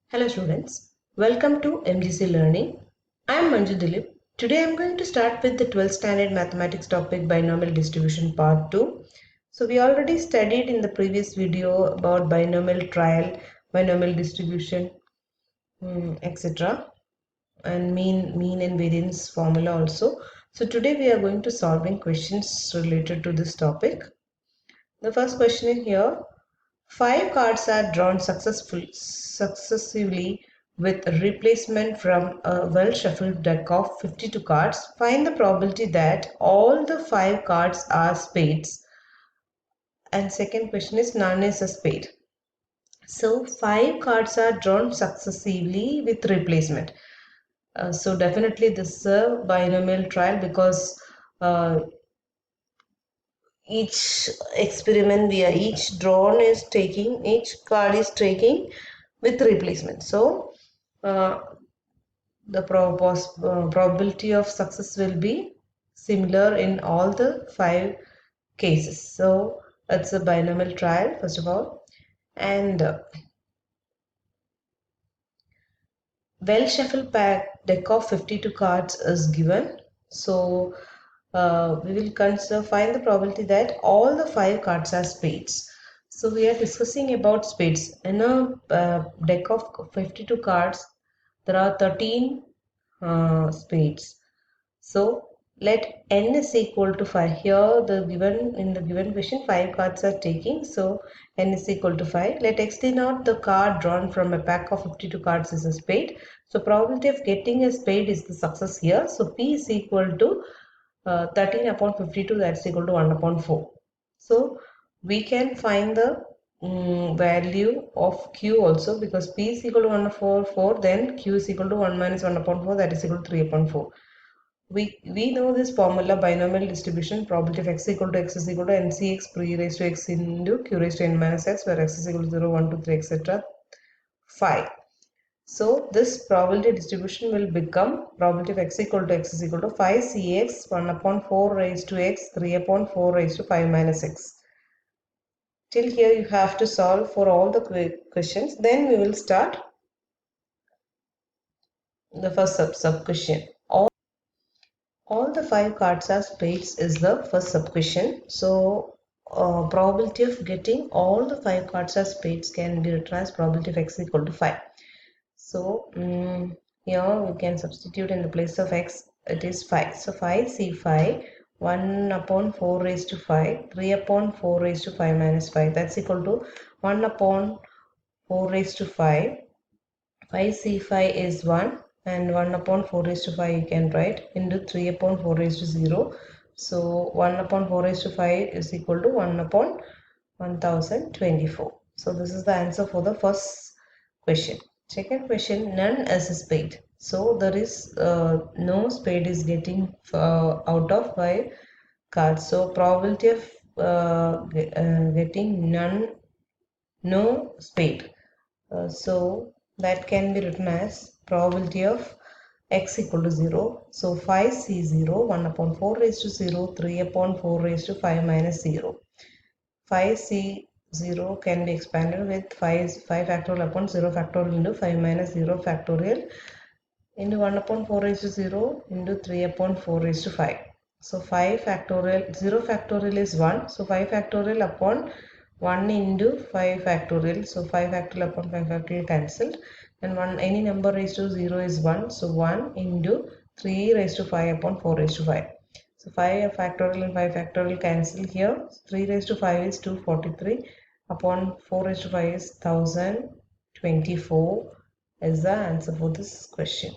Hello students, welcome to MGC Learning. I am Manju Dilip. Today I am going to start with the 12th standard mathematics topic binomial distribution part 2. So we already studied in the previous video about binomial trial, binomial distribution, etc. and mean and variance formula also. So today we are going to solving questions related to this topic. The first question is here. 5 cards are drawn successively with replacement from a well-shuffled deck of 52 cards. Find the probability that all the 5 cards are spades. And second question is none is a spade. So 5 cards are drawn successively with replacement. So definitely this is a binomial trial because each experiment each card is taking with replacement. So the probability of success will be similar in all the 5 cases. So it's a binomial trial first of all, and well shuffled pack deck of 52 cards is given. So we will find the probability that all the 5 cards are spades. So we are discussing about spades. In a deck of 52 cards, there are 13 spades. So let n is equal to 5. Here in the given question 5 cards are taking. So n is equal to 5. Let x denote the card drawn from a pack of 52 cards is a spade. So probability of getting a spade is the success here. So p is equal to 13 upon 52, that's equal to 1 upon 4. So we can find the value of q also, because p is equal to 1 upon 4, then q is equal to 1 minus 1 upon 4, that is equal to 3 upon 4. We know this formula, binomial distribution, probability of x equal to x is equal to ncx pre raised to x into q raised to n minus x, where x is equal to 0, 1, 2, 3, etc. 5. So this probability distribution will become probability of x equal to x is equal to 5 cx 1 upon 4 raised to x 3 upon 4 raised to 5 minus x. Till here you have to solve for all the questions. Then we will start the first sub question. All the 5 cards are spades is the first sub question. So probability of getting all the 5 cards are spades can be written as probability of x equal to 5. So here we can substitute in the place of x, it is 5. So 5 C5, 1 upon 4 raised to 5, 3 upon 4 raised to 5 minus 5, that's equal to 1 upon 4 raised to 5. 5 C5 is 1, and 1 upon 4 raised to 5 you can write into 3 upon 4 raised to 0. So 1 upon 4 raised to 5 is equal to 1 upon 1024. So this is the answer for the first question. Second question, none is a spade. So there is no spade is getting out of 5 cards. So probability of getting no spade. So that can be written as probability of x equal to 0. So 5c0, 1 upon 4 raised to 0, 3 upon 4 raised to 5 minus 0. 5c0 can be expanded with 5 factorial upon 0 factorial into 5 minus 0 factorial into 1 upon 4 raised to 0 into 3 upon 4 raised to 5. So 5 factorial, 0 factorial is 1. So 5 factorial upon 1 into 5 factorial. So 5 factorial upon 5 factorial cancelled. And any number raised to 0 is 1. So 1 into 3 raised to 5 upon 4 raised to 5. So 5 factorial and 5 factorial cancel here. 3 raised to 5 is 243 upon 4 raised to 5 is 1024 is the answer for this question.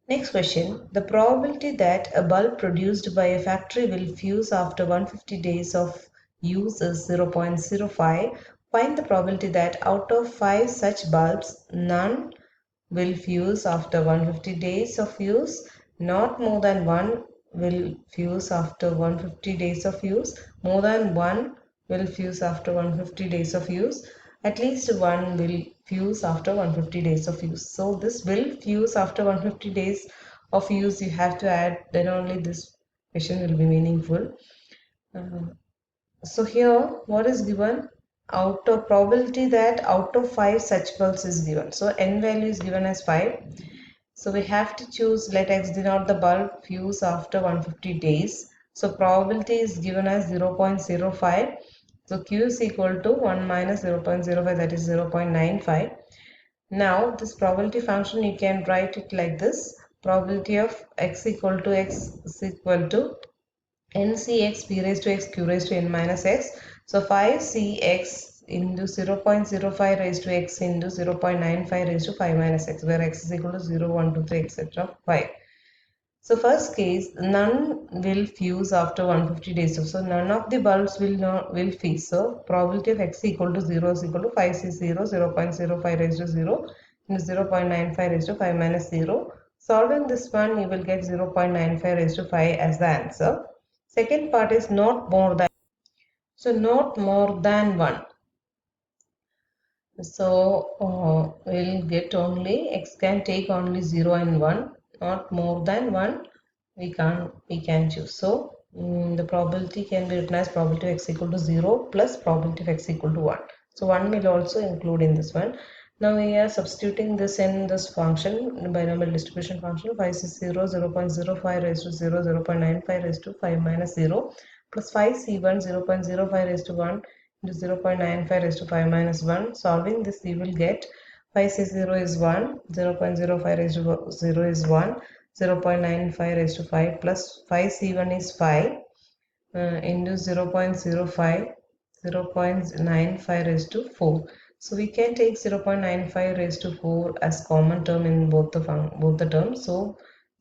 Next question. The probability that a bulb produced by a factory will fuse after 150 days of use is 0.05. Find the probability that out of 5 such bulbs, none will fuse after 150 days of use. Not more than 1 will fuse after 150 days of use. More than 1 will fuse after 150 days of use. At least 1 will fuse after 150 days of use. So this will fuse after 150 days of use you have to add, then only this question will be meaningful. So here what is given? out of probability that out of 5 such bulbs is given. So n value is given as 5. So we have to choose, let x denote the bulb fuse after 150 days. So probability is given as 0.05. So q is equal to 1 minus 0.05, that is 0.95. Now this probability function, you can write it like this. Probability of x equal to x is equal to ncx p raised to x q raised to n minus x. So 5cx into 0.05 raised to x into 0.95 raised to 5 minus x, where x is equal to 0, 1, 2, 3, etc. 5. So first case, none will fuse after 150 days. So none of the bulbs will fuse. So probability of x equal to 0 is equal to 5c0, 0.05 raised to 0 into 0.95 raised to 5 minus 0. Solving this one, you will get 0.95 raised to 5 as the answer. Second part is not more than. So not more than 1. So we'll get only x can take only 0 and 1, not more than 1. We can choose. So the probability can be written as probability of x equal to 0 plus probability of x equal to 1. So 1 will also include in this one. Now we are substituting this in this function, binomial distribution function. 5 is 0, 0.05 raised to 0, 0.95 raised to 5 minus 0 plus 5c1, 0.05 raised to 1 into 0.95 raised to 5 minus 1. Solving this, you will get 5c0 is 1, 0.05 raised to 0 is 1, 0.95 raised to 5 plus 5c1 is 5 into 0.05, 0.95 raised to 4. So we can take 0.95 raised to 4 as common term in both the terms. So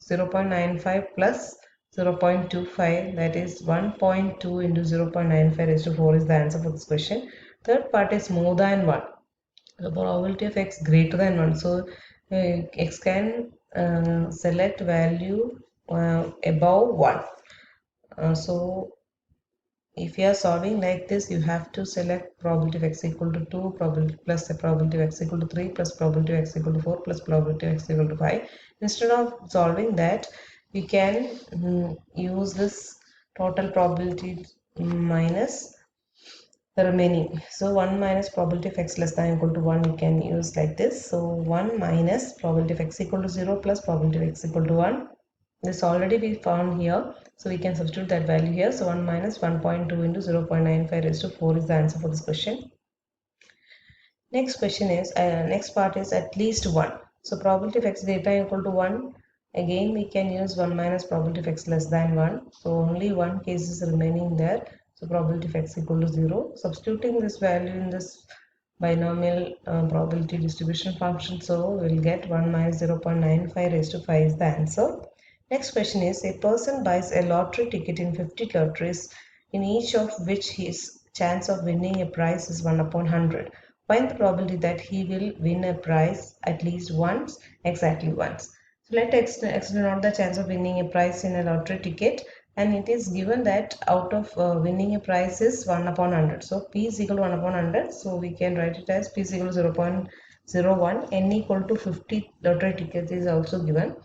0.95 plus 0.25, that is 1.2 into 0.95 raised to 4 is the answer for this question. Third part is more than 1. The probability of x greater than 1. So x can select value above 1. So if you are solving like this, you have to select probability of x equal to 2, probability plus the probability of x equal to 3, plus probability of x equal to 4, plus probability of x equal to 5. Instead of solving that, we can use this total probability minus the remaining. So 1 minus probability of x less than or equal to 1, you can use like this. So 1 minus probability of x equal to 0 plus probability of x equal to 1. This already we found here, so we can substitute that value here. So 1 minus 1.2 into 0.95 raised to 4 is the answer for this question. Next question is, next part is at least 1. So probability of x greater than or equal to 1. Again, we can use 1 minus probability of x less than 1. So only one case is remaining there. So probability of x equal to 0. Substituting this value in this binomial probability distribution function. So we'll get 1 minus 0.95 raised to 5 is the answer. Next question is, a person buys a lottery ticket in 50 lotteries, in each of which his chance of winning a prize is 1 upon 100. Find the probability that he will win a prize at least once, exactly once. So let x denote the chance of winning a prize in a lottery ticket, and it is given that out of winning a prize is 1 upon 100. So p is equal to 1 upon 100. So we can write it as p is equal to 0.01. N equal to 50 lottery tickets is also given.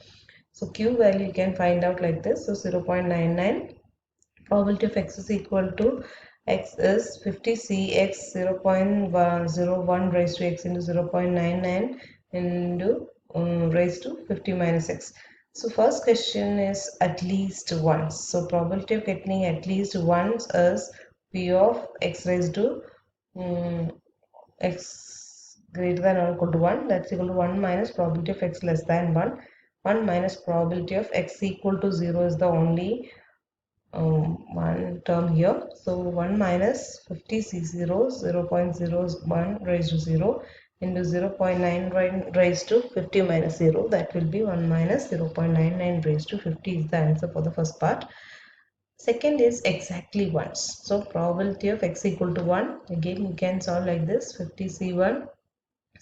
So q value you can find out like this. So 0.99. Probability of x is equal to x is 50cx 0.01 raised to x into 0.99 into raised to 50 minus x. So first question is at least once. So probability of getting at least once is p of x raised to x greater than or equal to 1, that's equal to 1 minus probability of x less than 1. 1 minus probability of x equal to 0 is the only one term here. So 1 minus 50c0, 0.01 raised to 0 into 0.9 raised to 50 minus 0. That will be 1 minus 0.99 raised to 50 is the answer for the first part. Second is exactly once. So probability of x equal to 1. Again you can solve like this. 50c1,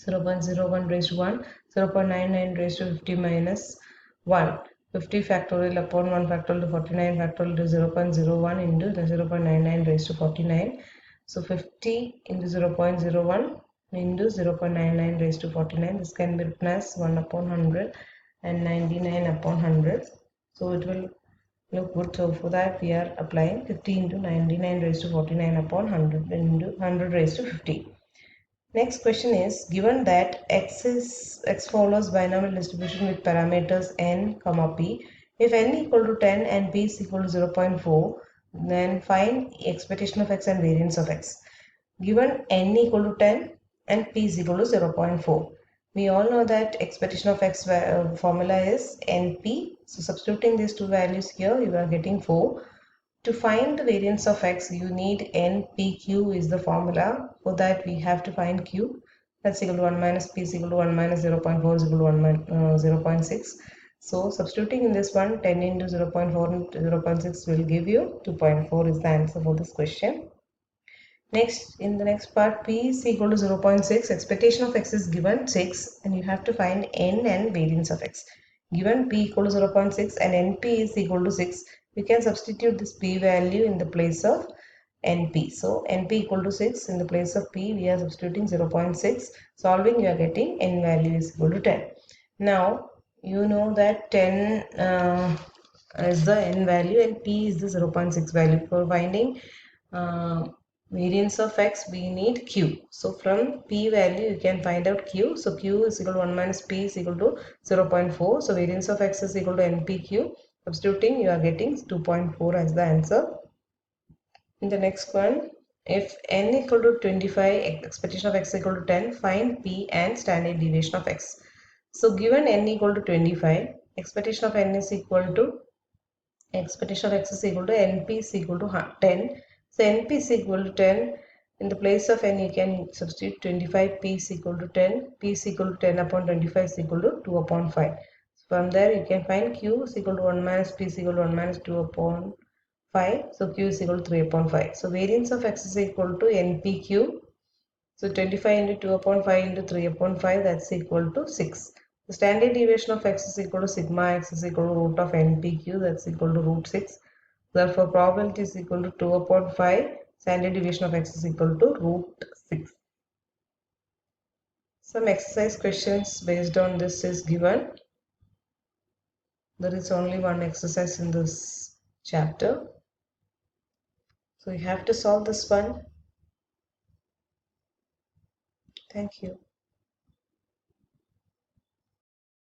0.01 raised to 1, 0.99 raised to 50 minus 1. 50 factorial upon 1 factorial to 49 factorial to 0.01 into the 0.99 raised to 49. So 50 into 0.01 into 0.99 raised to 49. This can be written as 1 upon 100 and 99 upon 100. So it will look good. So for that we are applying 50 into 99 raised to 49 upon 100 into 100 raised to 50. Next question is, given that x follows binomial distribution with parameters n, p. If n equal to 10 and p is equal to 0.4, then find expectation of x and variance of x. Given n equal to 10 and p is equal to 0.4. We all know that expectation of x formula is np. So substituting these two values here, you are getting 4. To find the variance of x, you need npq is the formula. For that, we have to find q. That's equal to 1 minus p is equal to 1 minus 0.4 is equal to 0.6. So substituting in this one, 10 into 0.4 into 0.6 will give you 2.4 is the answer for this question. Next, in the next part, p is equal to 0.6. Expectation of x is given 6 and you have to find n and variance of x. Given p equal to 0.6 and np is equal to 6, we can substitute this p value in the place of np. So np equal to 6, in the place of p we are substituting 0.6. Solving, you are getting n value is equal to 10. Now you know that 10 is the n value and p is the 0.6 value. For finding uh, variance of x, we need q. So from p value you can find out q. So q is equal to 1 minus p is equal to 0.4. So variance of x is equal to npq. Substituting, you are getting 2.4 as the answer. In the next one, if n equal to 25, expectation of x equal to 10, find p and standard deviation of x. So given n equal to 25, expectation of n is equal to expectation of x is equal to np is equal to 10. So np is equal to 10. In the place of n, you can substitute 25, p is equal to 10. P is equal to 10 upon 25 is equal to 2 upon 5. So from there, you can find q is equal to 1 minus p is equal to 1 minus 2 upon 5. So q is equal to 3 upon 5. So variance of x is equal to npq. So 25 into 2 upon 5 into 3 upon 5, that's equal to 6. The standard deviation of x is equal to sigma x is equal to root of npq, that's equal to root 6. Therefore, probability is equal to 2 upon 5. Standard deviation of x is equal to root 6. Some exercise questions based on this is given. There is only one exercise in this chapter. So you have to solve this one. Thank you.